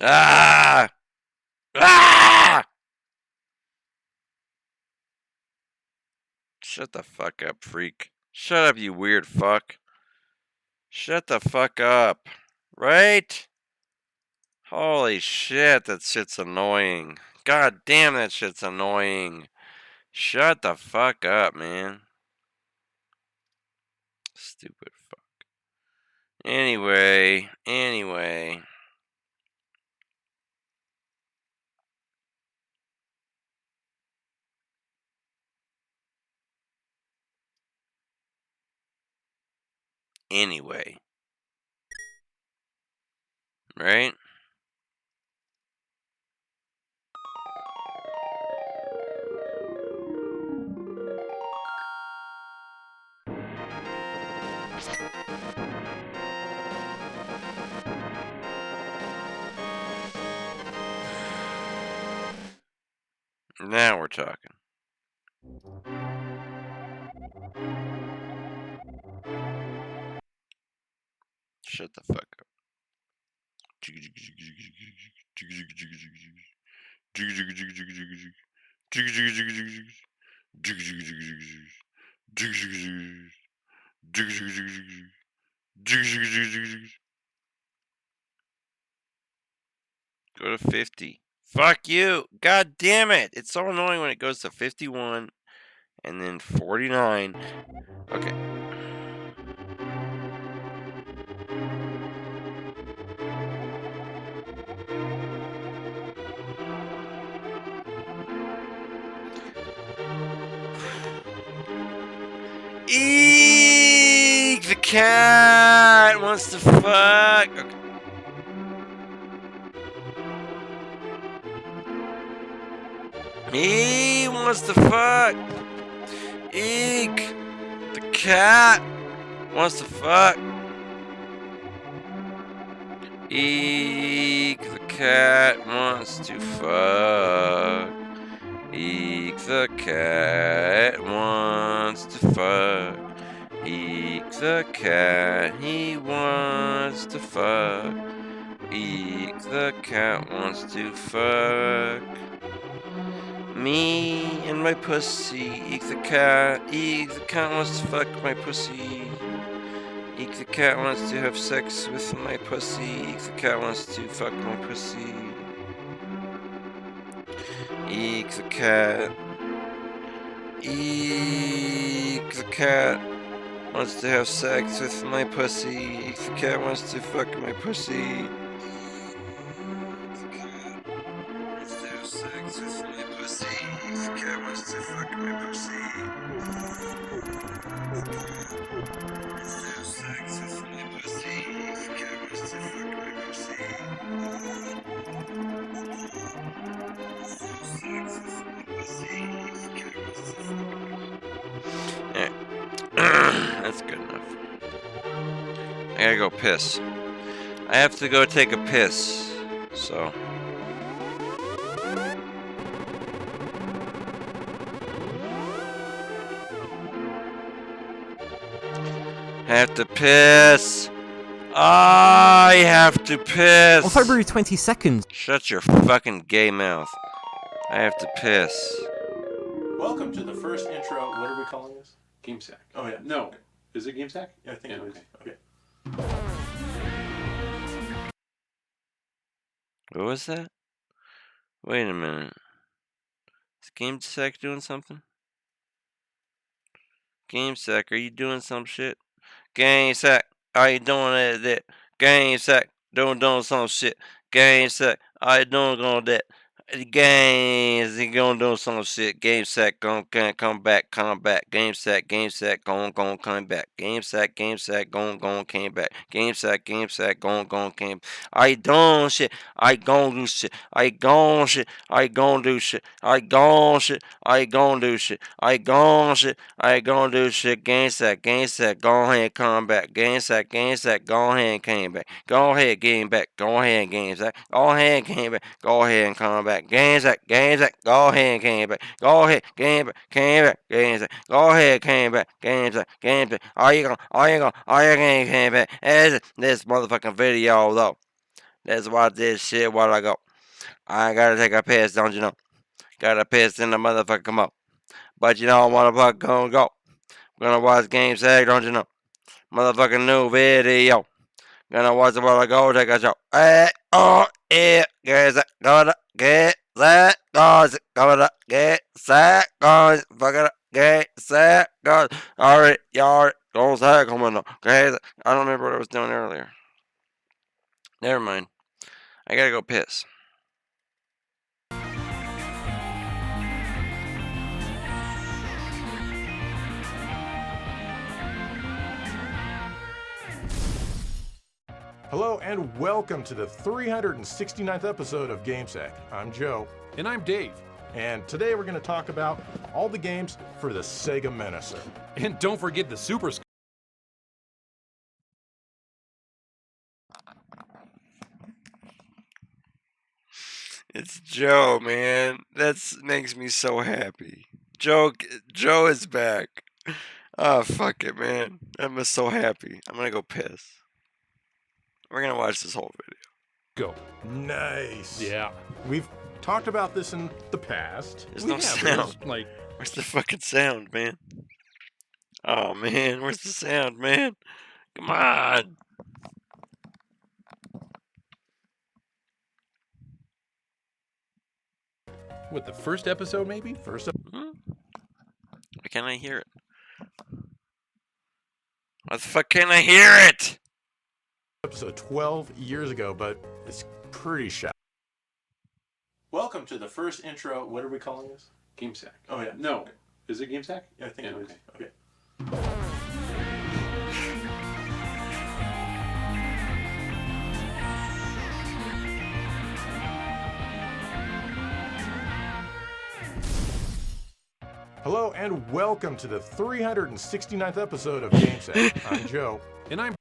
Ah! Ah! Shut the fuck up, freak. Shut up, you weird fuck. Shut the fuck up. Right? Holy shit, that shit's annoying. God damn, that shit's annoying. Shut the fuck up, man. Stupid fuck. Anyway. Right? Now we're talking. Shut the fuck up. Go to 50. Fuck you. God damn it. It's so annoying when it goes to 51 and then 49. Okay. Eek! The cat wants to fuck. Okay. He wants to fuck. Eek! The cat wants to fuck. Eek! The cat wants to fuck. Eek! The cat wants to fuck. Eek! The cat, he wants to fuck. Eek! The cat wants to fuck. Me and my pussy. Eek the cat. Eek the cat wants to fuck my pussy. Eek the cat wants to have sex with my pussy. Eek the cat wants to fuck my pussy. Eek the cat. Eek the cat wants to have sex with my pussy. Eek the cat wants to fuck my pussy. That's good enough. I gotta go piss. I have to go take a piss. So. Have to piss. I have to piss. On February 22nd. Shut your fucking gay mouth. I have to piss. Welcome to the first intro. What are we calling this? Game Sack. Oh, yeah. No. Is it Game Sack? Yeah, I think it is. Okay. What was that? Wait a minute. Is Game Sack doing something? Game Sack, are you doing some shit? Game Sack, are you doing that? Game Sack, doing some shit. Game Sack, are you doing that? Games, he gonna do some shit. Game Sack, gonna come back. Game Sack, gonna come back. Game Sack, gonna came back. Game Sack, gonna came. I don't shit. I gon' do shit. I gon' shit. I gon' do shit. I gon' shit. I gon' do shit. I gon' shit. I gon' do shit. Game Sack, go ahead, come back. Game Sack, go ahead and came back. Go ahead, game back. Go ahead, Game Sack. Go ahead, came back. Go ahead and come back. back, game sack, game sack. Go ahead, game back. Go ahead, game back, game sack. Go ahead, game back, game sack, game sack. Are you gonna game back? This motherfucking video though. Let's watch this shit while I go. I gotta take a piss, don't you know? Gotta piss in the motherfucker come up. But you know, motherfucker gonna go. Gonna watch game sack, don't you know? Motherfucking new video. Gonna watch it while I go take a show. Hey, oh, yeah, get that, gotta get that, goes, gotta get that, goes, fuck it up, get that, goes. Alright, y'all, don't say coming up. Okay, I don't remember what I was doing earlier. Never mind. I gotta go piss. Hello and welcome to the 369th episode of GameSack. I'm Joe. And I'm Dave. And today we're going to talk about all the games for the Sega Menacer. And don't forget the Super. It's Joe, man. That makes me so happy. Joe is back. Oh, fuck it, man. I'm so happy. I'm gonna go piss. We're gonna watch this whole video. Go. Nice. Yeah. We've talked about this in the past. There's no sound. Like, Where's the fucking sound, man? Oh, man. Where's the sound, man? Come on. what, the first episode maybe? First Why can't I hear it? Why the fuck can't I hear it? episode 12 years ago, but it's pretty shy. Welcome to the first intro. What are we calling this? GameSack. Oh yeah. No. Is it GameSack? Yeah, I think it is. Okay. Hello and welcome to the 369th episode of GameSack. I'm Joe. And I'm.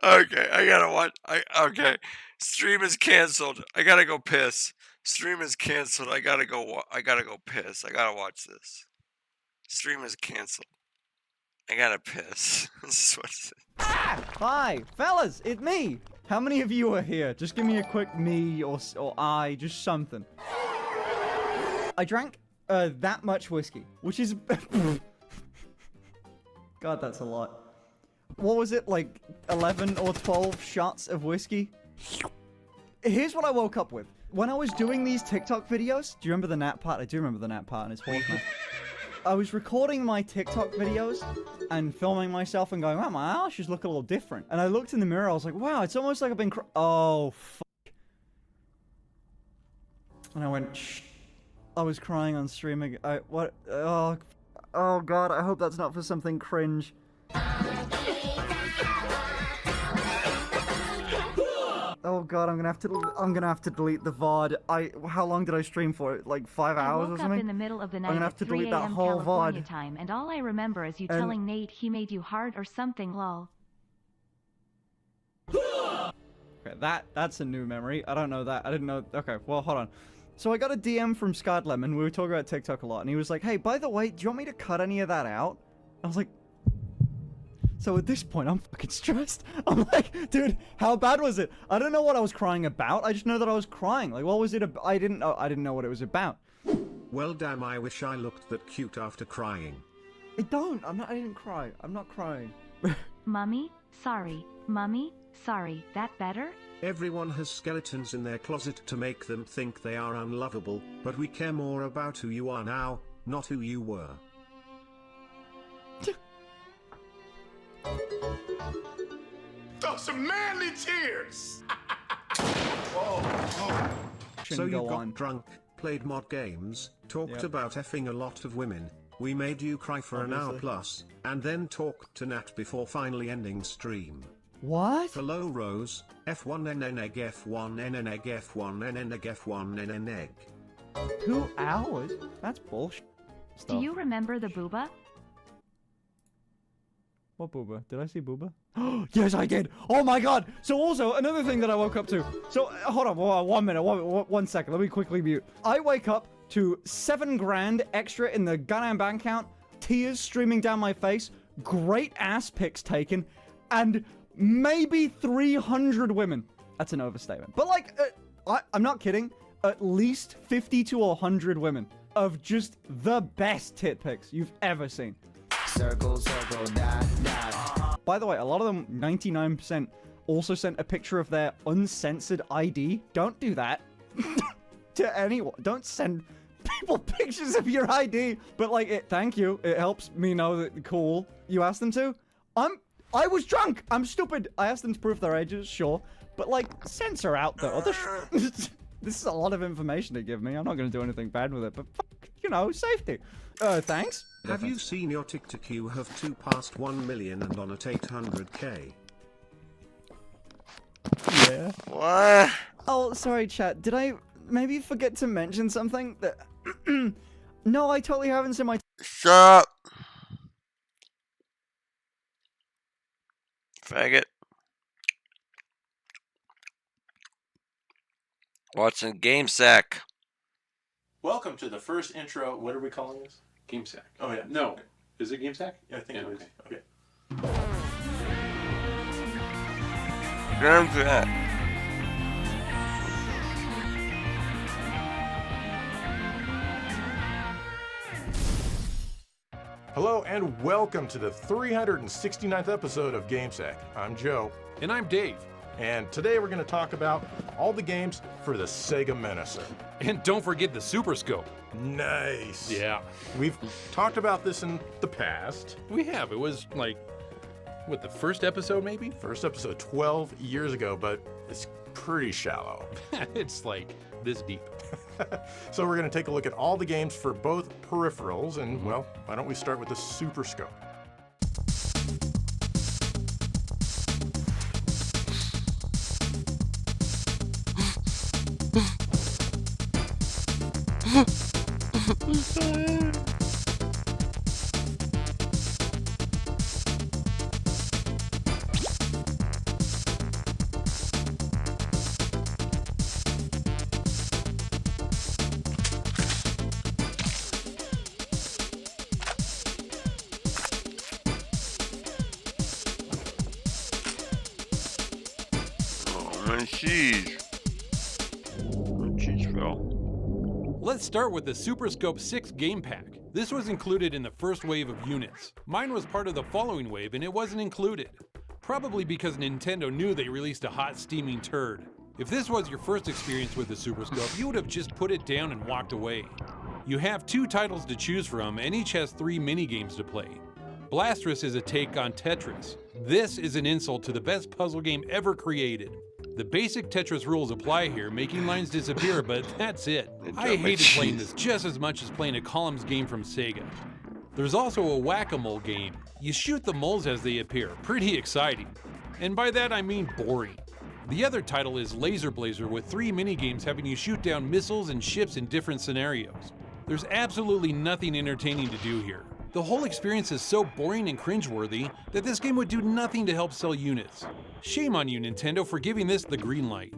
Okay, I gotta watch. Okay, stream is canceled. I gotta go piss. Stream is canceled. I gotta go piss. I gotta watch this. Stream is canceled. I gotta piss. This is what it is. Hi, fellas, it's me. How many of you are here? Just give me a quick me or I, just something. I drank that much whiskey, which is God, that's a lot. What was it, like 11 or 12 shots of whiskey? Here's what I woke up with. When I was doing these TikTok videos, do you remember the nap part? I do remember the nap part, and it's horrible. I was recording my TikTok videos and filming myself and going, wow, my eyelashes look a little different. And I looked in the mirror, I was like, wow, it's almost like I've been oh, fuck. And I went, shh. I was crying on streaming. What? Oh, God, I hope that's not for something cringe. Oh God, I'm gonna have to delete the VOD. How long did I stream for? Like 5 hours or something? I woke up in the middle of the night I'm gonna have at to 3 delete that a.m. whole California VOD. time, and all I remember is you telling Nate he made you hard or something, lol. Okay, that's a new memory. I don't know that. I didn't know. Okay, well, hold on. So I got a DM from Scott Lemon. We were talking about TikTok a lot, and he was like, hey, by the way, do you want me to cut any of that out? I was like, so at this point, I'm fucking stressed. I'm like, dude, how bad was it? I don't know what I was crying about. I just know that I was crying. Like, what was it about? I didn't know what it was about. Well, damn, I wish I looked that cute after crying. I didn't cry. I'm not crying. Mummy, sorry. Mummy, sorry. That better? Everyone has skeletons in their closet to make them think they are unlovable, but we care more about who you are now, not who you were. Some manly tears! So you go got on. drunk, played mod games, talked Yep. about effing a lot of women, we made you cry for an hour Obviously. plus, and then talked to Nat before finally ending stream. What? Hello Rose, F1 egg F1 egg F1 F1 egg. 2 hours? That's bullshit. Do you remember the booba? What booba? Did I see booba? Yes, I did. Oh my god. So also another thing that I woke up to. So hold on, 1 minute, 1 second. Let me quickly mute. I wake up to 7 grand extra in the goddamn bank account, tears streaming down my face, great ass pics taken, and maybe 300 women. That's an overstatement. But like, I'm not kidding. At least 50 to 100 women of just the best tit pics you've ever seen. Circle, circle, dot, dot. By the way, a lot of them, 99%, also sent a picture of their uncensored ID. Don't do that to anyone. Don't send people pictures of your ID. But like, thank you. It helps me know that cool. You asked them to. I was drunk. I'm stupid. I asked them to prove their ages, sure. But like, censor out the other. This is a lot of information to give me. I'm not going to do anything bad with it. But fuck, you know, safety. Thanks. Have you seen your TikTok? You have 2 past 1 million and on at 800k. Yeah. What? Oh, sorry, chat. Did I maybe forget to mention something? That no, I totally haven't seen my... Shut up. Faggot. Watching Game Sack. Welcome to the first intro. What are we calling this? Game Sack. Oh yeah. No. Is it Game Sack? Yeah, I think it is. Okay. Game Sack. Hello and welcome to the 369th episode of GameSack. I'm Joe. And I'm Dave. And today we're going to talk about all the games for the Sega Menacer. And don't forget the Super Scope. Nice. Yeah. We've talked about this in the past. We have. It was like, what, the first episode maybe? First episode 12 years ago, but it's pretty shallow. It's like this deep. So we're going to take a look at all the games for both peripherals, and well, why don't we start with the Super Scope? Let's start with the Super Scope 6 game pack. This was included in the first wave of units. Mine was part of the following wave and it wasn't included. Probably because Nintendo knew they released a hot steaming turd. If this was your first experience with the Super Scope, you would have just put it down and walked away. You have 2 titles to choose from and each has 3 minigames to play. Blastrous is a take on Tetris. This is an insult to the best puzzle game ever created. The basic Tetris rules apply here, making lines disappear, but that's it. I hated playing this just as much as playing a columns game from Sega. There's also a whack-a-mole game. You shoot the moles as they appear, pretty exciting. And by that I mean boring. The other title is Laser Blazer with 3 minigames having you shoot down missiles and ships in different scenarios. There's absolutely nothing entertaining to do here. The whole experience is so boring and cringeworthy that this game would do nothing to help sell units. Shame on you, Nintendo, for giving this the green light.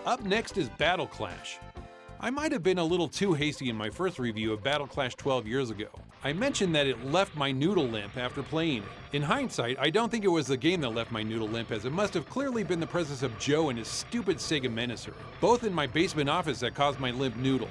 Up next is Battle Clash. I might have been a little too hasty in my first review of Battle Clash 12 years ago. I mentioned that it left my noodle limp after playing it. In hindsight, I don't think it was the game that left my noodle limp, as it must have clearly been the presence of Joe and his stupid Sega Menacer, both in my basement office, that caused my limp noodle.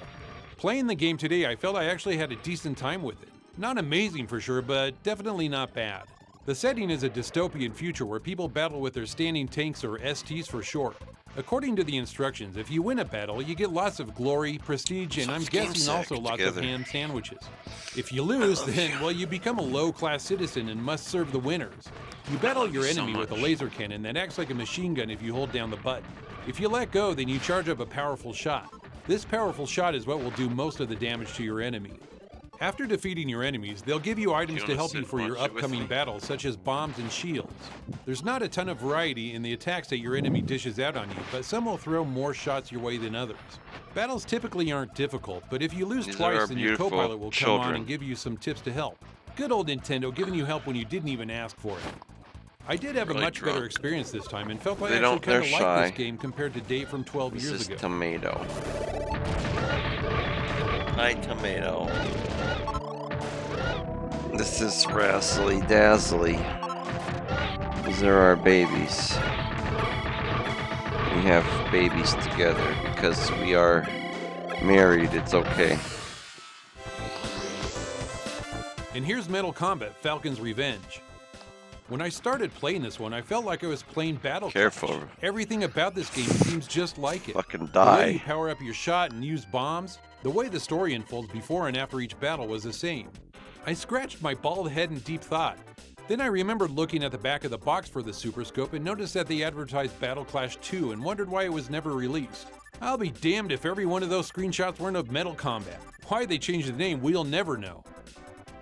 Playing the game today, I felt I actually had a decent time with it. Not amazing for sure, but definitely not bad. The setting is a dystopian future where people battle with their standing tanks, or STs for short. According to the instructions, if you win a battle, you get lots of glory, prestige, and I'm guessing also lots of ham sandwiches. If you lose, then, well, you become a low-class citizen and must serve the winners. You battle your enemy with a laser cannon that acts like a machine gun if you hold down the button. If you let go, then you charge up a powerful shot. This powerful shot is what will do most of the damage to your enemy. After defeating your enemies, they'll give you items to help you for your upcoming battles, such as bombs and shields. There's not a ton of variety in the attacks that your enemy dishes out on you, but some will throw more shots your way than others. Battles typically aren't difficult, but if you lose twice, then your co-pilot will come on and give you some tips to help. Good old Nintendo giving you help when you didn't even ask for it. I did have a much better experience this time and felt like I actually kind of liked this game compared to Dave from 12 years ago. This is tomato. Hi, tomato. This is Razzly Dazzly. These are our babies. We have babies together because we are married. It's okay. And here's Metal Combat: Falcon's Revenge. When I started playing this one, I felt like I was playing Battle Careful. Clash. Everything about this game seems just like it. Fucking The way you die. power up your shot and use bombs, the way the story unfolds before and after each battle was the same. I scratched my bald head in deep thought. Then I remembered looking at the back of the box for the Super Scope and noticed that they advertised Battle Clash 2 and wondered why it was never released. I'll be damned if every one of those screenshots weren't of Metal Combat. Why they changed the name, we'll never know.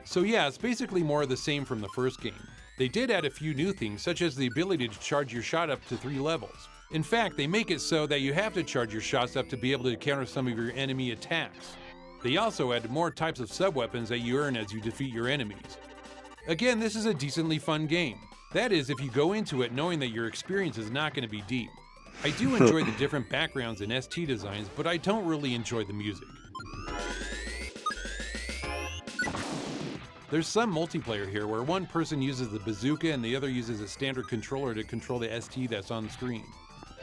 So yeah, it's basically more of the same from the first game. They did add a few new things, such as the ability to charge your shot up to 3 levels. In fact, they make it so that you have to charge your shots up to be able to counter some of your enemy attacks. They also added more types of sub-weapons that you earn as you defeat your enemies. Again, this is a decently fun game. That is, if you go into it knowing that your experience is not going to be deep. I do enjoy the different backgrounds and ST designs, but I don't really enjoy the music. There's some multiplayer here where one person uses the bazooka and the other uses a standard controller to control the ST that's on the screen.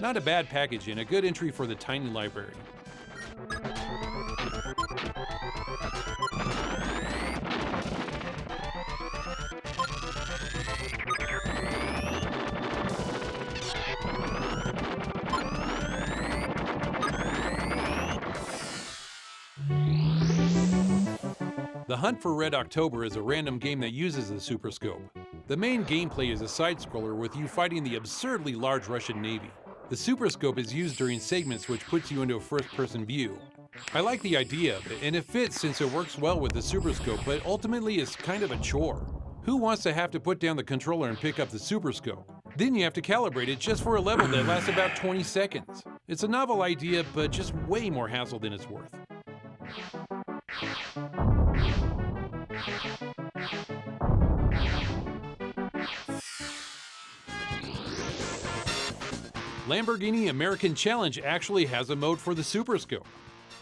Not a bad package and a good entry for the tiny library. The Hunt for Red October is a random game that uses the Super Scope. The main gameplay is a side-scroller with you fighting the absurdly large Russian Navy. The Super Scope is used during segments which puts you into a first-person view. I like the idea of it, and it fits since it works well with the Super Scope, but ultimately it's kind of a chore. Who wants to have to put down the controller and pick up the Super Scope? Then you have to calibrate it just for a level that lasts about 20 seconds. It's a novel idea, but just way more hassle than it's worth. Lamborghini American Challenge actually has a mode for the Super Scope.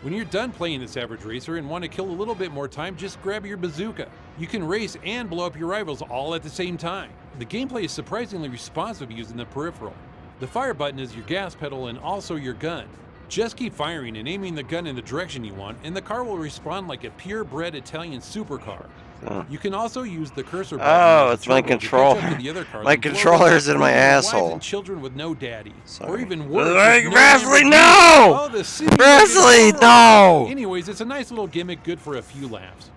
When you're done playing this average racer and want to kill a little bit more time, just grab your bazooka. You can race and blow up your rivals all at the same time. The gameplay is surprisingly responsive using the peripheral. The fire button is your gas pedal and also your gun. Just keep firing and aiming the gun in the direction you want, and the car will respond like a purebred Italian supercar. You can also use the cursor button. Oh, it's my controller. My controller's in my asshole. Children with no daddy. Sorry. Or even worse. Razzly, no! Oh, the city Razzly, no! Anyways, it's a nice little gimmick, good for a few laughs.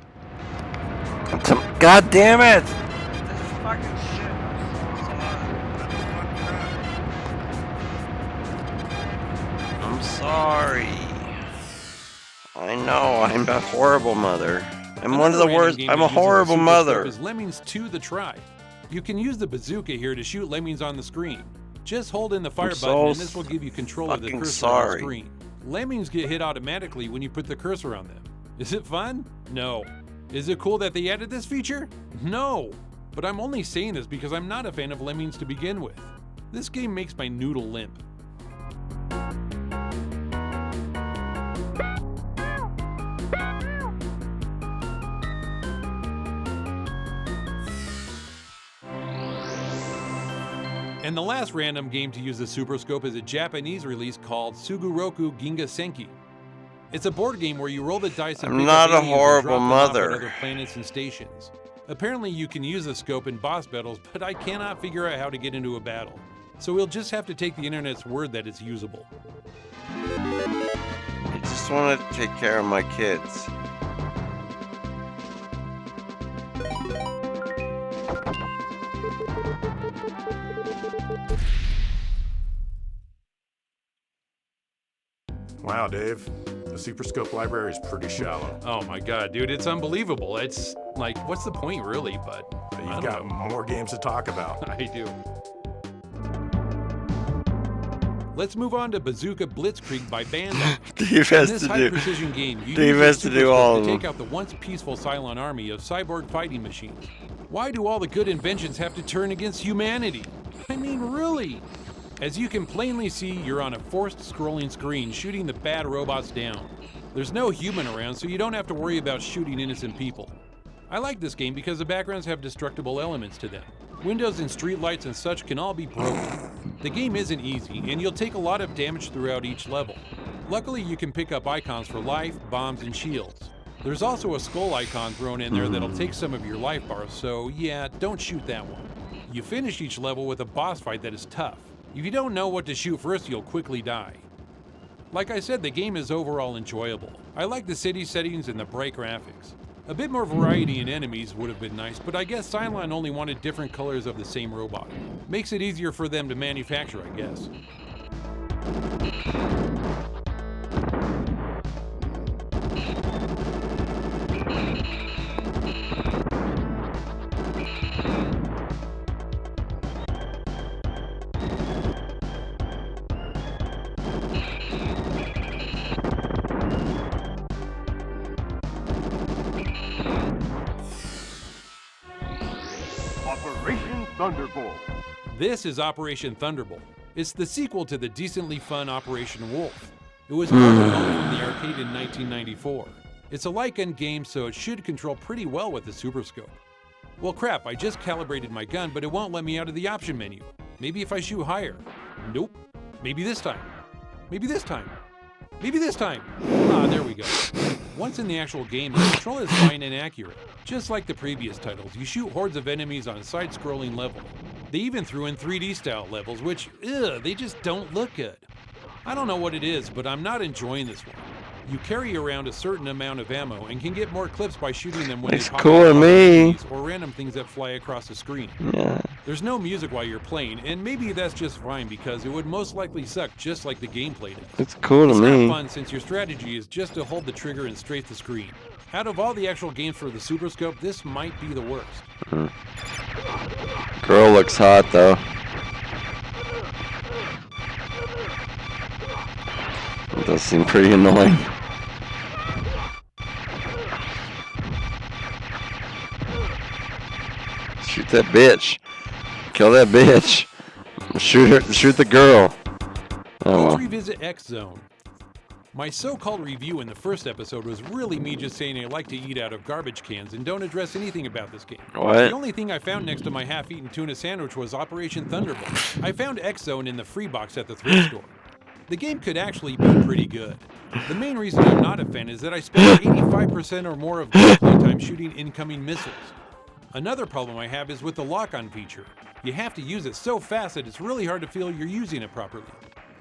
God damn it! I'm sorry. I know, I'm a horrible mother. I'm one of the worst. I'm a horrible mother. Is Lemmings 2 the Try. You can use the bazooka here to shoot lemmings on the screen. Just hold in the fire button and this will give you control of the cursor on the screen. Lemmings get hit automatically when you put the cursor on them. Is it fun? No. Is it cool that they added this feature? No. But I'm only saying this because I'm not a fan of lemmings to begin with. This game makes my noodle limp. And the last random game to use the Super Scope is a Japanese release called Suguroku Ginga Senki. It's a board game where you roll the dice and I'm not a horrible mother. Other planets and stations. Apparently you can use the scope in boss battles, but I cannot figure out how to get into a battle. So we'll just have to take the internet's word that it's usable. I just want to take care of my kids. Wow, Dave. The Super Scope library is pretty shallow. Oh my god, dude, it's unbelievable. It's like, what's the point really? But You've got more games to talk about. I do. Let's move on to Bazooka Blitzkrieg by Bandai. Dave has In this to do. high-precision game, you Dave use has to your do Super all Scope of to them. take out the once peaceful Cylon army of cyborg fighting machines. Why do all the good inventions have to turn against humanity? I mean, really? As you can plainly see, you're on a forced scrolling screen shooting the bad robots down. There's no human around, so you don't have to worry about shooting innocent people. I like this game because the backgrounds have destructible elements to them. Windows and streetlights and such can all be broken. The game isn't easy, and you'll take a lot of damage throughout each level. Luckily, you can pick up icons for life, bombs, and shields. There's also a skull icon thrown in there that'll take some of your life bars, so yeah, don't shoot that one. You finish each level with a boss fight that is tough. If you don't know what to shoot first, you'll quickly die. Like I said, the game is overall enjoyable. I like the city settings and the bright graphics. A bit more variety in enemies would have been nice, but I guess Cylon only wanted different colors of the same robot. Makes it easier for them to manufacture, I guess. Operation Thunderbolt. This is Operation Thunderbolt. It's the sequel to the decently fun Operation Wolf. It was ported over from the arcade in 1994. It's a light-gun game, so it should control pretty well with the Super Scope. Well crap, I just calibrated my gun, but it won't let me out of the option menu. Maybe if I shoot higher. Nope. Maybe this time. Maybe this time. Maybe this time. Ah, there we go. Once in the actual game, the control is fine and accurate. Just like the previous titles, you shoot hordes of enemies on a side-scrolling level. They even threw in 3D-style levels, which, they just don't look good. I don't know what it is, but I'm not enjoying this one. You carry around a certain amount of ammo and can get more clips by shooting them when It's they pop cool out to of me. enemies or random things that fly across the screen. Yeah. There's no music while you're playing, and maybe that's just fine because it would most likely suck just like the gameplay does. It's cool to It's me. not fun since your strategy is just to hold the trigger and strafe the screen. Out of all the actual games for the Super Scope, this might be the worst. Girl looks hot though. It does seem pretty annoying. Shoot that bitch. Kill that bitch. Shoot her. Shoot the girl. Oh Let's well. revisit X Zone. My so-called review in the first episode was really me just saying I like to eat out of garbage cans and don't address anything about this game. What? The only thing I found next to my half-eaten tuna sandwich was Operation Thunderbolt. I found X Zone in the free box at the thrift store. The game could actually be pretty good. The main reason I'm not a fan is that I spent 85% or more of gameplay time shooting incoming missiles. Another problem I have is with the lock-on feature. You have to use it so fast that it's really hard to feel you're using it properly.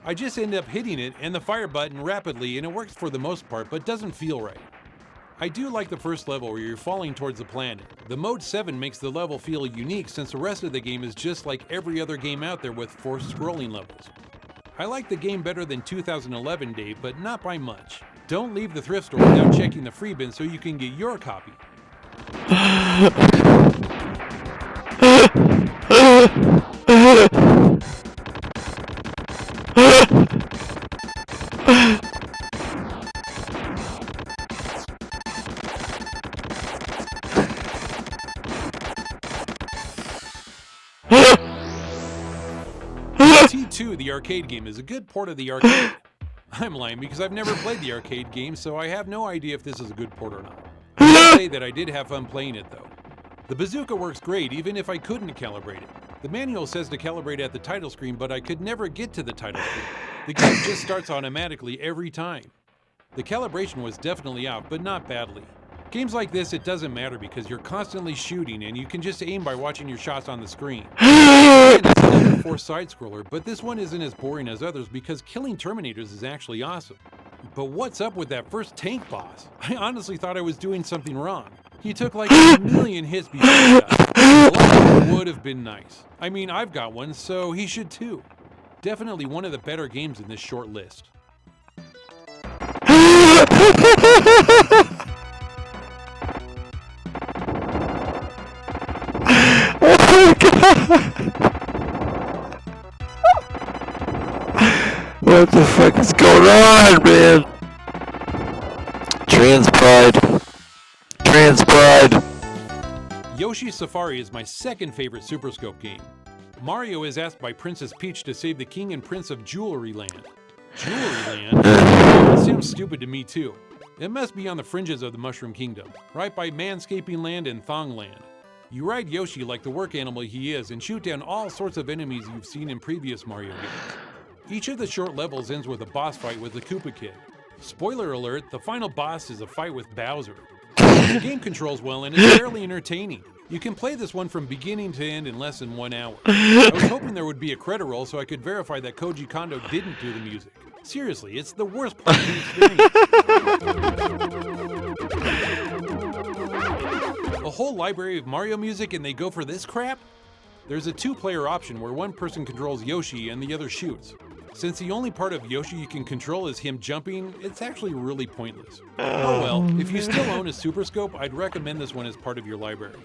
I just end up hitting it and the fire button rapidly and it works for the most part but doesn't feel right. I do like the first level where you're falling towards the planet. The Mode 7 makes the level feel unique since the rest of the game is just like every other game out there with forced scrolling levels. I like the game better than 2011 Dave, but not by much. Don't leave the thrift store without checking the free bin so you can get your copy. T2, the arcade game, is a good port of the arcade. I'm lying because I've never played the arcade game, so I have no idea if this is a good port or not. I will say that I did have fun playing it though. The bazooka works great even if I couldn't calibrate it. The manual says to calibrate at the title screen, but I could never get to the title screen. The game just starts automatically every time. The calibration was definitely off, but not badly. Games like this, it doesn't matter because you're constantly shooting and you can just aim by watching your shots on the screen. Again, it's another forced side-scroller, but this one isn't as boring as others because killing Terminators is actually awesome. But what's up with that first tank boss? I honestly thought I was doing something wrong. He took like a million hits before he died. A lot would have been nice. I mean, I've got one, so he should too. Definitely one of the better games in this short list. What the fuck is going on, man? Trans pride. Trans pride. Yoshi's Safari is my second favorite Super Scope game. Mario is asked by Princess Peach to save the king and prince of Jewelry Land. Jewelry Land? It sounds stupid to me too. It must be on the fringes of the Mushroom Kingdom, right by Manscaping Land and Thong Land. You ride Yoshi like the work animal he is and shoot down all sorts of enemies you've seen in previous Mario games. Each of the short levels ends with a boss fight with the Koopa Kid. Spoiler alert, the final boss is a fight with Bowser. The game controls well and is fairly entertaining. You can play this one from beginning to end in less than 1 hour. I was hoping there would be a credit roll so I could verify that Koji Kondo didn't do the music. Seriously, it's the worst part of the experience. A whole library of Mario music and they go for this crap? There's a 2-player option where one person controls Yoshi and the other shoots. Since the only part of Yoshi you can control is him jumping, it's actually really pointless. Oh well, if you still own a Super Scope, I'd recommend this one as part of your library.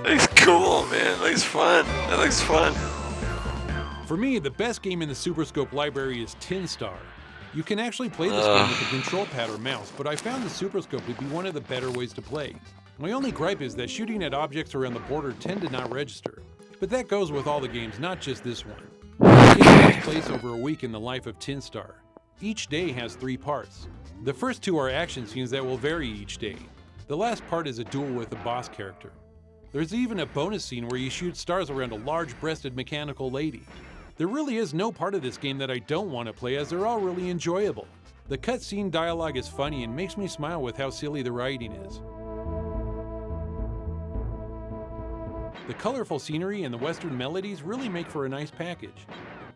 Looks cool, man. Looks fun. That looks fun. For me, the best game in the Super Scope library is Tin Star. You can actually play this game with a control pad or mouse, but I found the Super Scope to be one of the better ways to play. My only gripe is that shooting at objects around the border tend to not register. But that goes with all the games, not just this one. The game takes place over a week in the life of Tin Star. Each day has 3 parts. The first 2 are action scenes that will vary each day. The last part is a duel with a boss character. There's even a bonus scene where you shoot stars around a large-breasted mechanical lady. There really is no part of this game that I don't want to play, as they're all really enjoyable. The cutscene dialogue is funny and makes me smile with how silly the writing is. The colorful scenery and the western melodies really make for a nice package.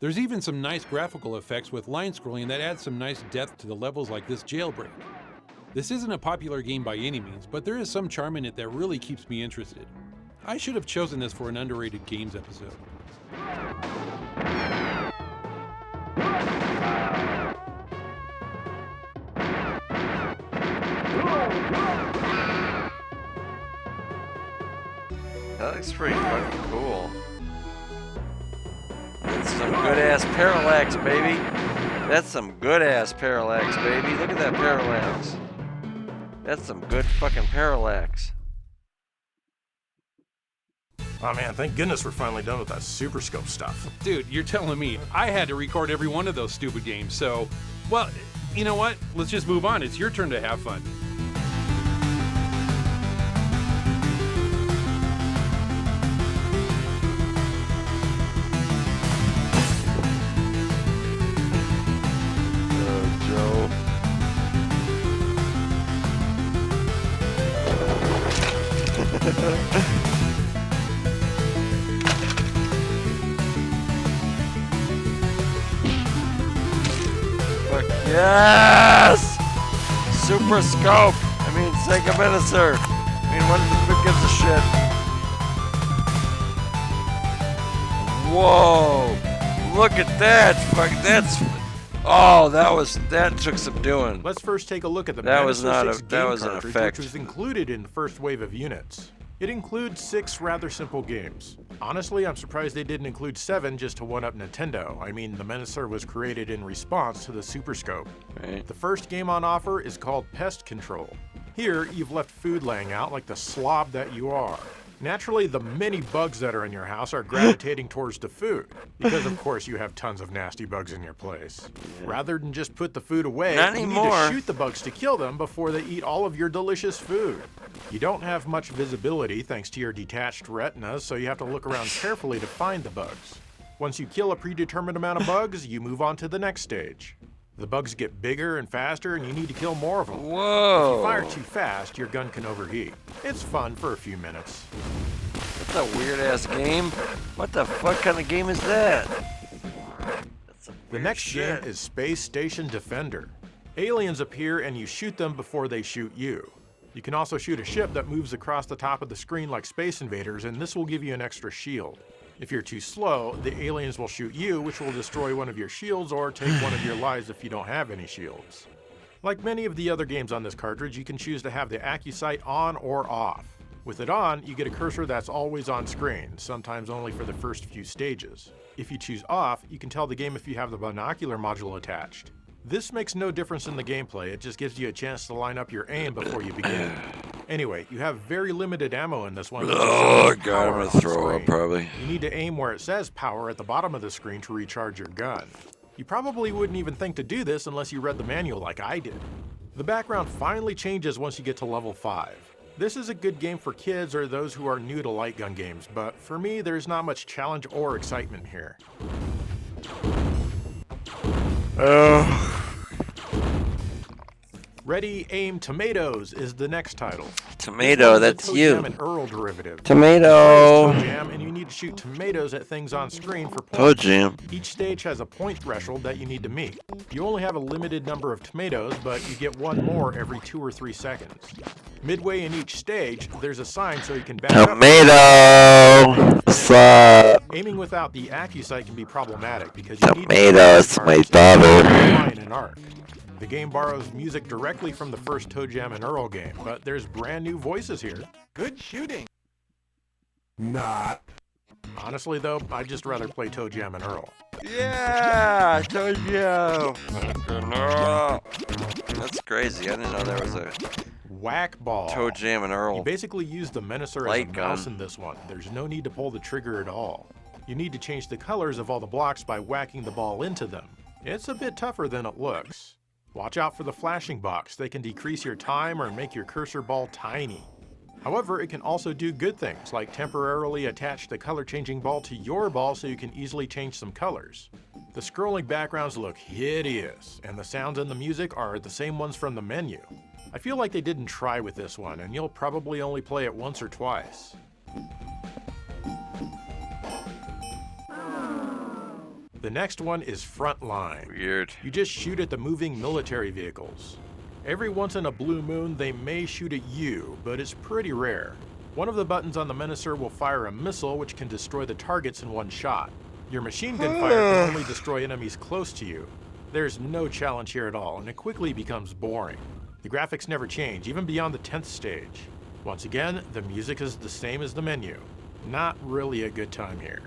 There's even some nice graphical effects with line scrolling that adds some nice depth to the levels like this jailbreak. This isn't a popular game by any means, but there is some charm in it that really keeps me interested. I should have chosen this for an underrated games episode. That looks pretty fucking cool. That's some good ass parallax, baby. That's some good ass parallax, baby. Look at that parallax. That's some good fucking parallax. Oh man, thank goodness we're finally done with that Super Scope stuff. Dude, you're telling me I had to record every one of those stupid games, so, well, you know what? Let's just move on. It's your turn to have fun. Joe. Fuck yes! Super Scope! I mean, Sega Minister! I mean, what gives a shit? Whoa! Look at that! Fuck, that's... Oh, that took some doing. Let's first take a look at the That was Minister not 6 a- that game was an cartridge, effect. which was included in the first wave of units. It includes 6 rather simple games. Honestly, I'm surprised they didn't include 7 just to one-up Nintendo. I mean, the Minister was created in response to the Super Scope. Right. The first game on offer is called Pest Control. Here, you've left food laying out like the slob that you are. Naturally, the many bugs that are in your house are gravitating towards the food, because of course you have tons of nasty bugs in your place. Rather than just put the food away, Not you need anymore. to shoot the bugs to kill them before they eat all of your delicious food. You don't have much visibility thanks to your detached retinas, so you have to look around carefully to find the bugs. Once you kill a predetermined amount of bugs, you move on to the next stage. The bugs get bigger and faster, and you need to kill more of them. Whoa! If you fire too fast, your gun can overheat. It's fun for a few minutes. That's a weird ass game. What the fuck kind of game is that? The next game is Space Station Defender. Aliens appear and you shoot them before they shoot you. You can also shoot a ship that moves across the top of the screen like Space Invaders, and this will give you an extra shield. If you're too slow, the aliens will shoot you, which will destroy one of your shields or take one of your lives if you don't have any shields. Like many of the other games on this cartridge, you can choose to have the AccuSight on or off. With it on, you get a cursor that's always on screen, sometimes only for the first few stages. If you choose off, you can tell the game if you have the binocular module attached. This makes no difference in the gameplay, it just gives you a chance to line up your aim before you begin. Anyway, you have very limited ammo in this one. Oh god, I'm gonna throw up probably. You need to aim where it says power at the bottom of the screen to recharge your gun. You probably wouldn't even think to do this unless you read the manual like I did. The background finally changes once you get to level 5. This is a good game for kids or those who are new to light gun games, but for me there's not much challenge or excitement here. Ready, Aim, Tomatoes is the next title. Tomato, that's you. Toe Jam and Earl derivative. Tomato. Toe Jam, and you need to shoot tomatoes at things on screen for points. Toe Jam. Each stage has a point threshold that you need to meet. You only have a limited number of tomatoes, but you get one more every 2 or 3 seconds. Midway in each stage, there's a sign so you can back up. Tomato. Sup? Aiming without the AccuSight can be problematic because you need Tomatoes, my daughter. in an arc. The game borrows music directly from the first Toe Jam and Earl game, but there's brand new voices here. Good shooting. Not. Honestly though, I'd just rather play Toe Jam and Earl. Yeah, Toe Jam. That's crazy. I didn't know there was a Whack Ball. Toe Jam and Earl. You basically use the Menacer as Light a mouse gun. in this one. There's no need to pull the trigger at all. You need to change the colors of all the blocks by whacking the ball into them. It's a bit tougher than it looks. Watch out for the flashing box. They can decrease your time or make your cursor ball tiny. However, it can also do good things, like temporarily attach the color-changing ball to your ball so you can easily change some colors. The scrolling backgrounds look hideous, and the sounds and the music are the same ones from the menu. I feel like they didn't try with this one, and you'll probably only play it once or twice. The next one is Frontline. Weird. You just shoot at the moving military vehicles. Every once in a blue moon, they may shoot at you, but it's pretty rare. One of the buttons on the Menacer will fire a missile which can destroy the targets in one shot. Your machine gun fire can only destroy enemies close to you. There's no challenge here at all, and it quickly becomes boring. The graphics never change, even beyond the 10th stage. Once again, the music is the same as the menu. Not really a good time here.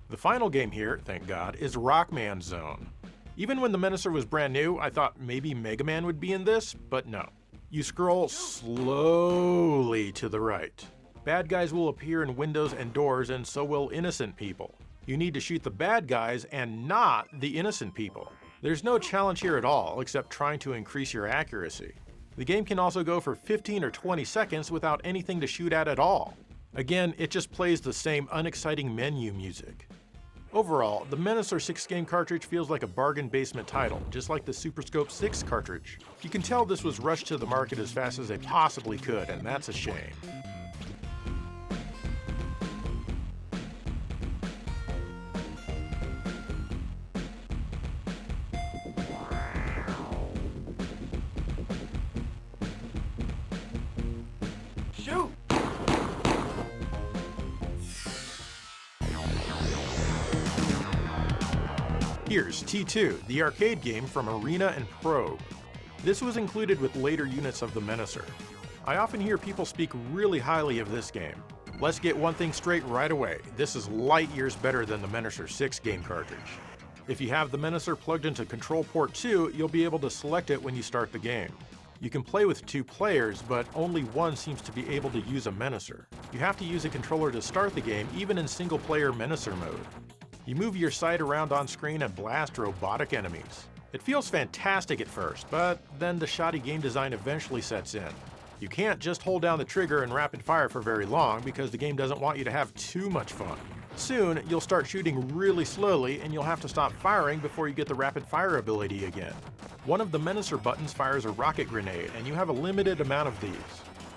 The final game here, thank God, is Rockman Zone. Even when the Menacer was brand new, I thought maybe Mega Man would be in this, but no. You scroll slowly to the right. Bad guys will appear in windows and doors, and so will innocent people. You need to shoot the bad guys and not the innocent people. There's no challenge here at all, except trying to increase your accuracy. The game can also go for 15 or 20 seconds without anything to shoot at all. Again, it just plays the same unexciting menu music. Overall, the Menacer 6-game cartridge feels like a bargain basement title, just like the Super Scope 6 cartridge. You can tell this was rushed to the market as fast as they possibly could, and that's a shame. Shoot! Here's T2, the arcade game from Arena and Probe. This was included with later units of the Menacer. I often hear people speak really highly of this game. Let's get one thing straight right away. This is light years better than the Menacer 6 game cartridge. If you have the Menacer plugged into Control Port 2, you'll be able to select it when you start the game. You can play with 2 players, but only one seems to be able to use a Menacer. You have to use a controller to start the game, even in single-player Menacer mode. You move your sight around on screen and blast robotic enemies. It feels fantastic at first, but then the shoddy game design eventually sets in. You can't just hold down the trigger and rapid fire for very long because the game doesn't want you to have too much fun. Soon, you'll start shooting really slowly and you'll have to stop firing before you get the rapid fire ability again. One of the Menacer buttons fires a rocket grenade, and you have a limited amount of these.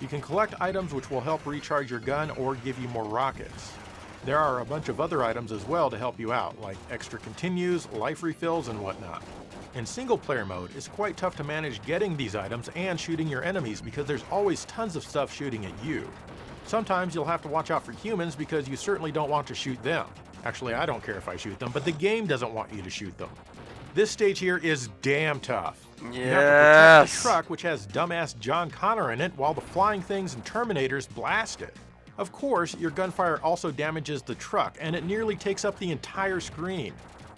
You can collect items which will help recharge your gun or give you more rockets. There are a bunch of other items as well to help you out, like extra continues, life refills, and whatnot. In single-player mode, it's quite tough to manage getting these items and shooting your enemies because there's always tons of stuff shooting at you. Sometimes you'll have to watch out for humans because you certainly don't want to shoot them. Actually, I don't care if I shoot them, but the game doesn't want you to shoot them. This stage here is damn tough. You have to protect the truck, which has dumbass John Connor in it, while the flying things and Terminators blast it. Of course, your gunfire also damages the truck, and it nearly takes up the entire screen.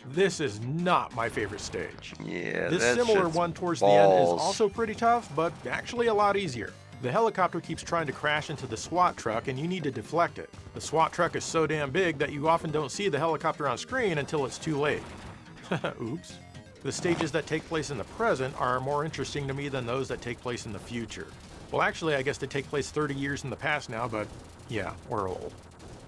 This is not my favorite stage. Yeah, this similar one towards the end is also pretty tough, but actually a lot easier. The helicopter keeps trying to crash into the SWAT truck, and you need to deflect it. The SWAT truck is so damn big that you often don't see the helicopter on screen until it's too late. Oops. The stages that take place in the present are more interesting to me than those that take place in the future. Well, actually, I guess they take place 30 years in the past now, but yeah, we're old.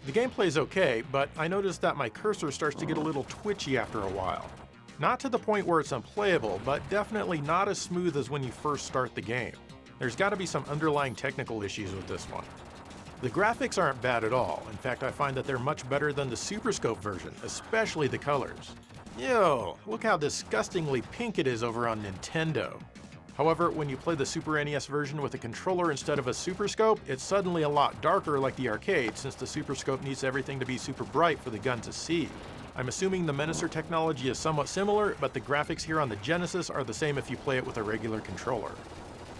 The gameplay is okay, but I noticed that my cursor starts to get a little twitchy after a while. Not to the point where it's unplayable, but definitely not as smooth as when you first start the game. There's got to be some underlying technical issues with this one. The graphics aren't bad at all. In fact, I find that they're much better than the Super Scope version, especially the colors. Ew, look how disgustingly pink it is over on Nintendo. However, when you play the Super NES version with a controller instead of a Super Scope, it's suddenly a lot darker like the arcade, since the Super Scope needs everything to be super bright for the gun to see. I'm assuming the Menacer technology is somewhat similar, but the graphics here on the Genesis are the same if you play it with a regular controller.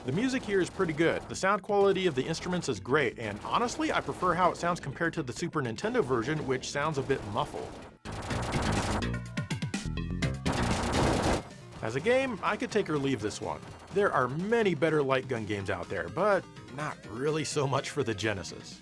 The music here is pretty good. The sound quality of the instruments is great, and honestly, I prefer how it sounds compared to the Super Nintendo version, which sounds a bit muffled. As a game, I could take or leave this one. There are many better light gun games out there, but not really so much for the Genesis.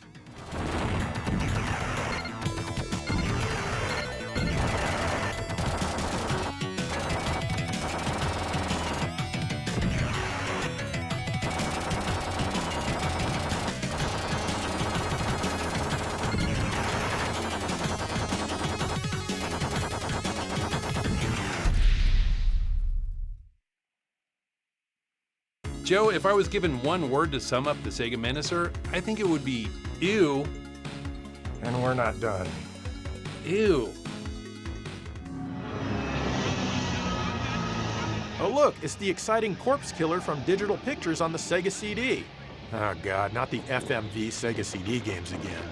Joe, if I was given one word to sum up the Sega Menacer, I think it would be ew. And we're not done. Ew. Oh look, it's the exciting corpse killer from Digital Pictures on the Sega CD. Oh god, not the FMV Sega CD games again.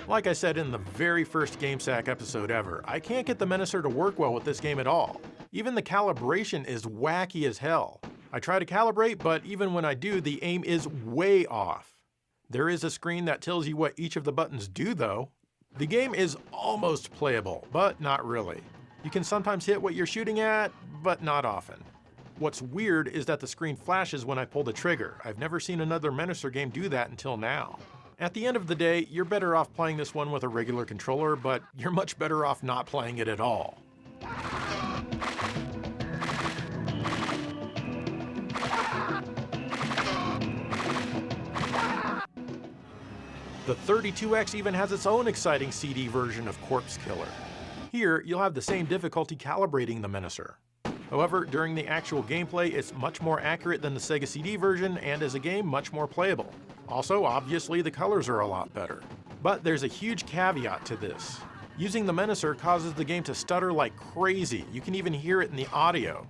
Like I said in the very first GameSack episode ever, I can't get the Menacer to work well with this game at all. Even the calibration is wacky as hell. I try to calibrate, but even when I do, the aim is way off. There is a screen that tells you what each of the buttons do though. The game is almost playable, but not really. You can sometimes hit what you're shooting at, but not often. What's weird is that the screen flashes when I pull the trigger. I've never seen another Menacer game do that until now. At the end of the day, you're better off playing this one with a regular controller, but you're much better off not playing it at all. The 32X even has its own exciting CD version of Corpse Killer. Here, you'll have the same difficulty calibrating the Menacer. However, during the actual gameplay, it's much more accurate than the Sega CD version, and as a game, much more playable. Also, obviously, the colors are a lot better. But there's a huge caveat to this. Using the Menacer causes the game to stutter like crazy. You can even hear it in the audio.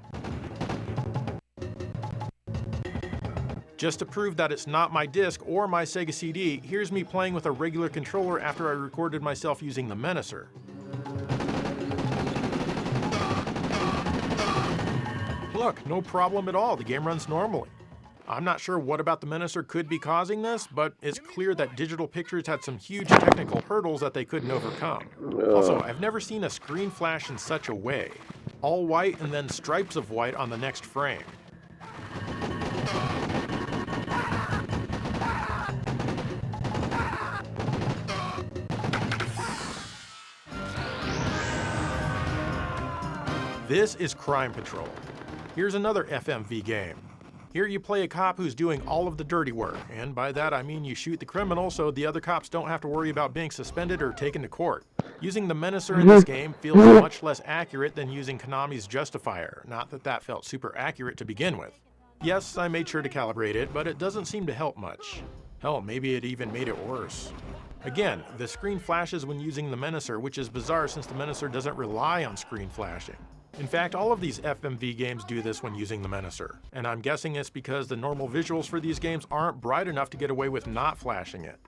Just to prove that it's not my disc or my Sega CD, here's me playing with a regular controller after I recorded myself using the Menacer. Look, no problem at all, the game runs normally. I'm not sure what about the Menacer could be causing this, but it's clear that Digital Pictures had some huge technical hurdles that they couldn't overcome. Also, I've never seen a screen flash in such a way. All white and then stripes of white on the next frame. This is Crime Patrol. Here's another FMV game. Here you play a cop who's doing all of the dirty work, and by that I mean you shoot the criminal so the other cops don't have to worry about being suspended or taken to court. Using the Menacer in this game feels much less accurate than using Konami's Justifier, not that that felt super accurate to begin with. Yes, I made sure to calibrate it, but it doesn't seem to help much. Hell, maybe it even made it worse. Again, the screen flashes when using the Menacer, which is bizarre since the Menacer doesn't rely on screen flashing. In fact, all of these FMV games do this when using the Menacer, and I'm guessing it's because the normal visuals for these games aren't bright enough to get away with not flashing it.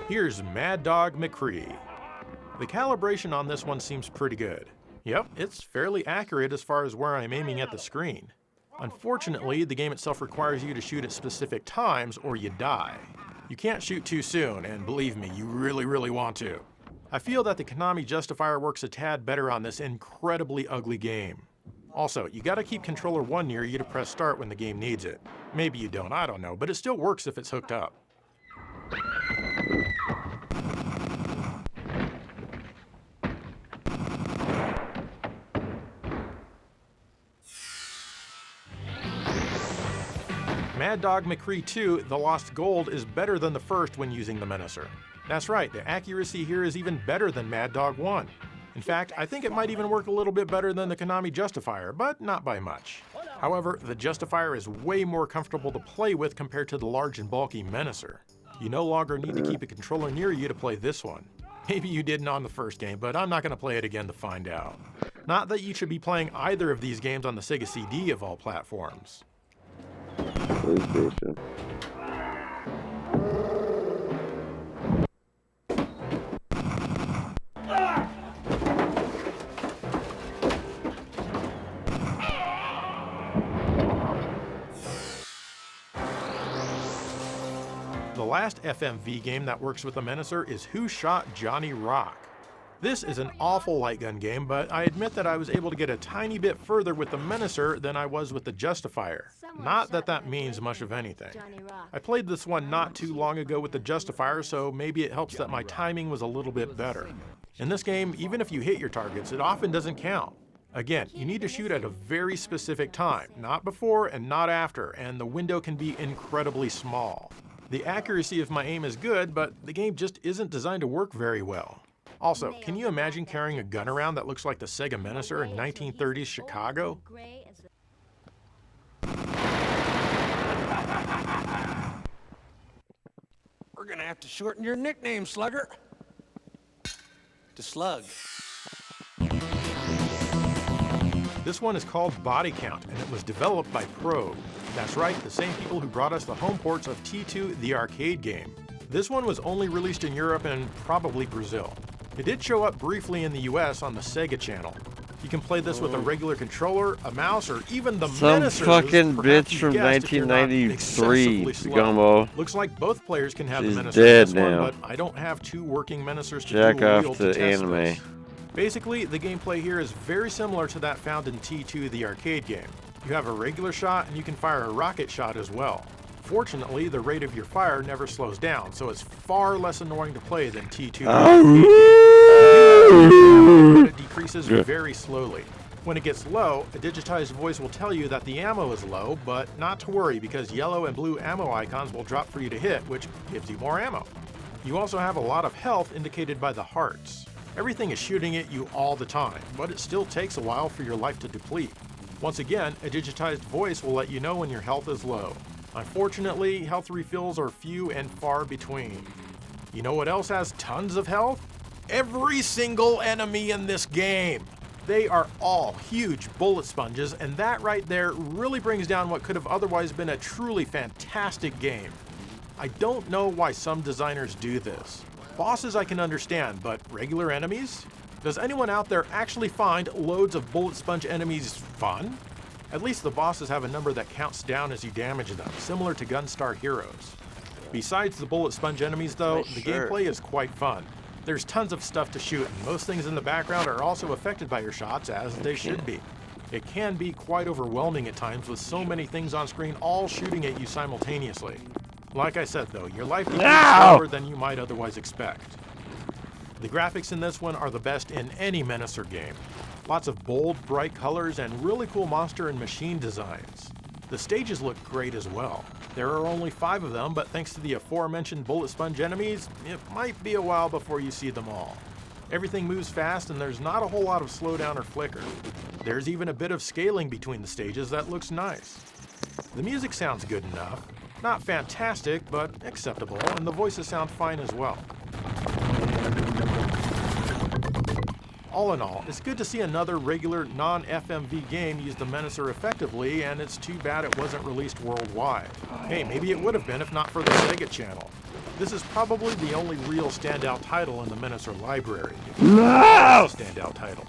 Here's Mad Dog McCree. The calibration on this one seems pretty good. Yep, it's fairly accurate as far as where I'm aiming at the screen. Unfortunately, the game itself requires you to shoot at specific times or you die. You can't shoot too soon, and believe me, you really want to. I feel that the Konami Justifier works a tad better on this incredibly ugly game. Also, you gotta keep controller 1 near you to press start when the game needs it. Maybe you don't, I don't know, but it still works if it's hooked up. Mad Dog McCree 2, The Lost Gold is better than the first when using the Menacer. That's right, the accuracy here is even better than Mad Dog 1. In fact, I think it might even work a little bit better than the Konami Justifier, but not by much. However, the Justifier is way more comfortable to play with compared to the large and bulky Menacer. You no longer need to keep a controller near you to play this one. Maybe you didn't on the first game, but I'm not going to play it again to find out. Not that you should be playing either of these games on the Sega CD of all platforms. PlayStation. The last FMV game that works with the Menacer is Who Shot Johnny Rock? This is an awful light gun game, but I admit that I was able to get a tiny bit further with the Menacer than I was with the Justifier. Not that that means much of anything. I played this one not too long ago with the Justifier, so maybe it helps that my timing was a little bit better. In this game, even if you hit your targets, it often doesn't count. Again, you need to shoot at a very specific time, not before and not after, and the window can be incredibly small. The accuracy of my aim is good, but the game just isn't designed to work very well. Also, can you imagine carrying a gun around that looks like the Sega Menacer in 1930s Chicago? We're gonna have to shorten your nickname, Slugger, to Slug. This one is called Body Count, and it was developed by Probe. That's right, the same people who brought us the home ports of T2, the arcade game. This one was only released in Europe and probably Brazil. It did show up briefly in the US on the Sega channel. You can play this with a regular controller, a mouse, or even the Menacers. Some fucking bitch from 1993, Gumbo. Looks like both players can have She's the Menacer dead in this now. one, but I don't have two working Menacers to Jack dual off wield to to test anime. this. Basically, the gameplay here is very similar to that found in T2, the arcade game. You have a regular shot and you can fire a rocket shot as well. Fortunately, the rate of your fire never slows down, so it's far less annoying to play than T2. But it decreases very slowly. When it gets low, a digitized voice will tell you that the ammo is low, but not to worry because yellow and blue ammo icons will drop for you to hit, which gives you more ammo. You also have a lot of health indicated by the hearts. Everything is shooting at you all the time, but it still takes a while for your life to deplete. Once again, a digitized voice will let you know when your health is low. Unfortunately, health refills are few and far between. You know what else has tons of health? Every single enemy in this game! They are all huge bullet sponges, and that right there really brings down what could have otherwise been a truly fantastic game. I don't know why some designers do this. Bosses I can understand, but regular enemies? Does anyone out there actually find loads of bullet sponge enemies fun? At least the bosses have a number that counts down as you damage them, similar to Gunstar Heroes. Besides the bullet sponge enemies though, the gameplay is quite fun. There's tons of stuff to shoot, and most things in the background are also affected by your shots, as they should be. It can be quite overwhelming at times with so many things on screen all shooting at you simultaneously. Like I said though, your life is slower than you might otherwise expect. The graphics in this one are the best in any Menacer game. Lots of bold, bright colors and really cool monster and machine designs. The stages look great as well. There are only 5 of them, but thanks to the aforementioned bullet sponge enemies, it might be a while before you see them all. Everything moves fast and there's not a whole lot of slowdown or flicker. There's even a bit of scaling between the stages that looks nice. The music sounds good enough. Not fantastic, but acceptable, and the voices sound fine as well. All in all, it's good to see another regular non-FMV game use the Menacer effectively, and it's too bad it wasn't released worldwide. Hey, maybe it would have been if not for the Sega channel. This is probably the only real standout title in the Menacer library. No! Standout title.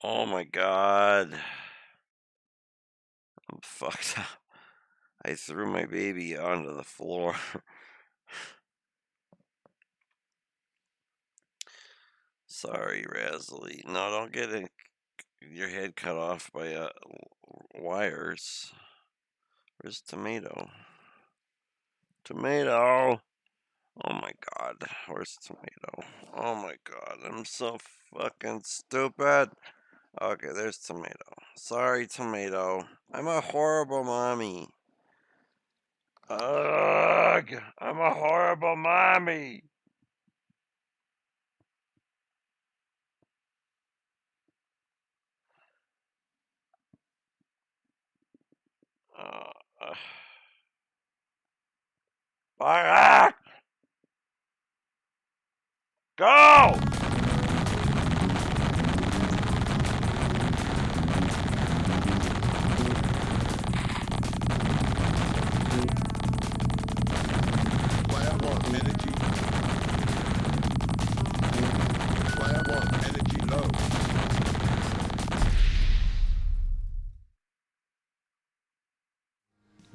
Oh my god. I'm fucked up. I threw my baby onto the floor. Sorry, Razzly. No, don't get your head cut off by wires. Where's Tomato? Tomato! Oh my god. Where's Tomato? Oh my god. I'm so fucking stupid. Okay, there's Tomato. Sorry, Tomato. I'm a horrible mommy. Ugh! I'm a horrible mommy! Back! Go!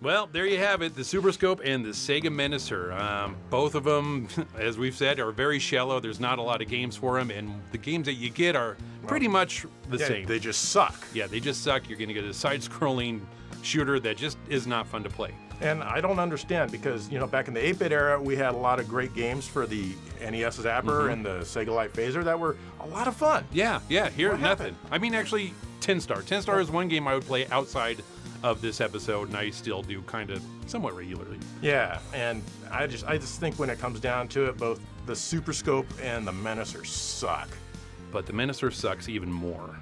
Well, there you have it, the Super Scope and the Sega Menacer. Both of them, as we've said, are very shallow. There's not a lot of games for them, and the games that you get are pretty much the same. They just suck. Yeah, they just suck. You're going to get a side-scrolling shooter that just is not fun to play. And I don't understand because, you know, back in the 8-bit era, we had a lot of great games for the NES Zapper and the Sega Light Phaser that were a lot of fun. Yeah, here, nothing. I mean, actually, 10-Star. 10-Star is one game I would play outside of this episode, and I still do kind of somewhat regularly. Yeah, and I just think when it comes down to it, both the Super Scope and the Menacer suck. But the Menacer sucks even more.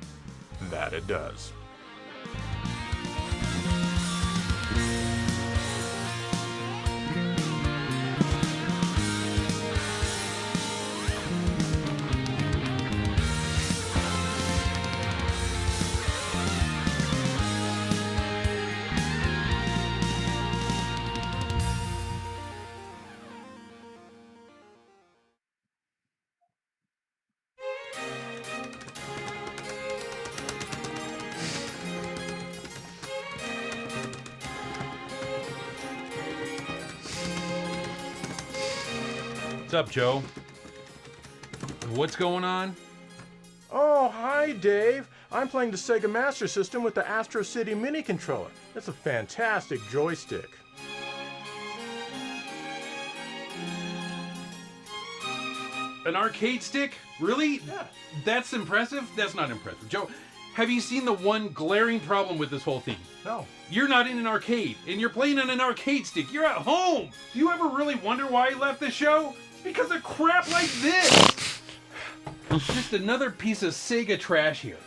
That it does. What's up, Joe? What's going on? Oh, hi, Dave. I'm playing the Sega Master System with the Astro City Mini Controller. It's a fantastic joystick. An arcade stick? Really? Yeah. That's impressive? That's not impressive. Joe, have you seen the one glaring problem with this whole thing? No. You're not in an arcade, and you're playing on an arcade stick. You're at home. Do you ever really wonder why I left the show? It's because of crap like this. Just another piece of Sega trash here.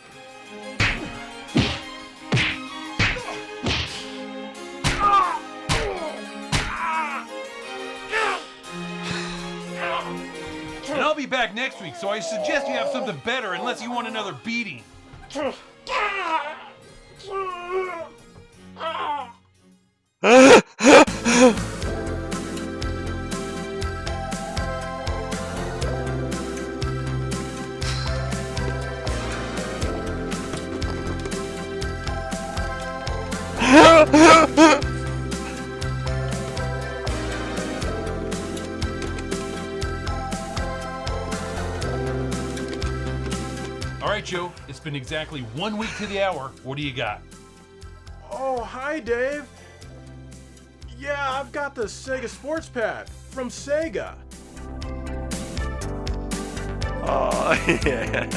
And I'll be back next week, so I suggest you have something better unless you want another beating. All right, Joe, it's been exactly 1 week to the hour. What do you got? Oh, hi, Dave. Yeah, I've got the Sega Sports Pad from Sega. Oh, yeah.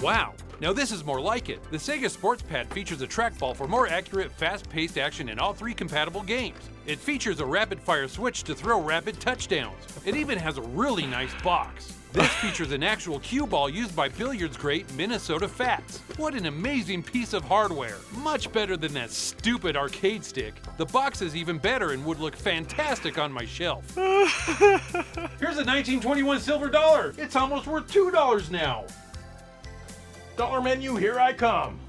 Wow, now this is more like it. The Sega Sports Pad features a trackball for more accurate, fast-paced action in all 3 compatible games. It features a rapid-fire switch to throw rapid touchdowns. It even has a really nice box. This features an actual cue ball used by billiards great Minnesota Fats. What an amazing piece of hardware. Much better than that stupid arcade stick. The box is even better and would look fantastic on my shelf. Here's a 1921 silver dollar. It's almost worth $2 now. Dollar menu, here I come.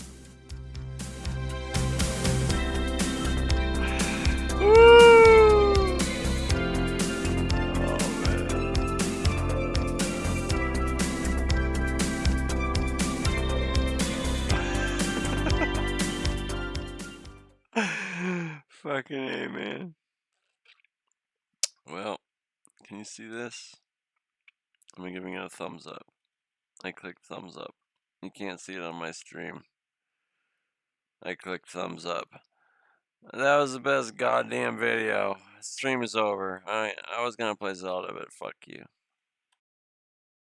Fucking A, man. Well, can you see this? I'm giving it a thumbs up. I clicked thumbs up. You can't see it on my stream. I clicked thumbs up. That was the best goddamn video. Stream is over. I was gonna play Zelda, but fuck you.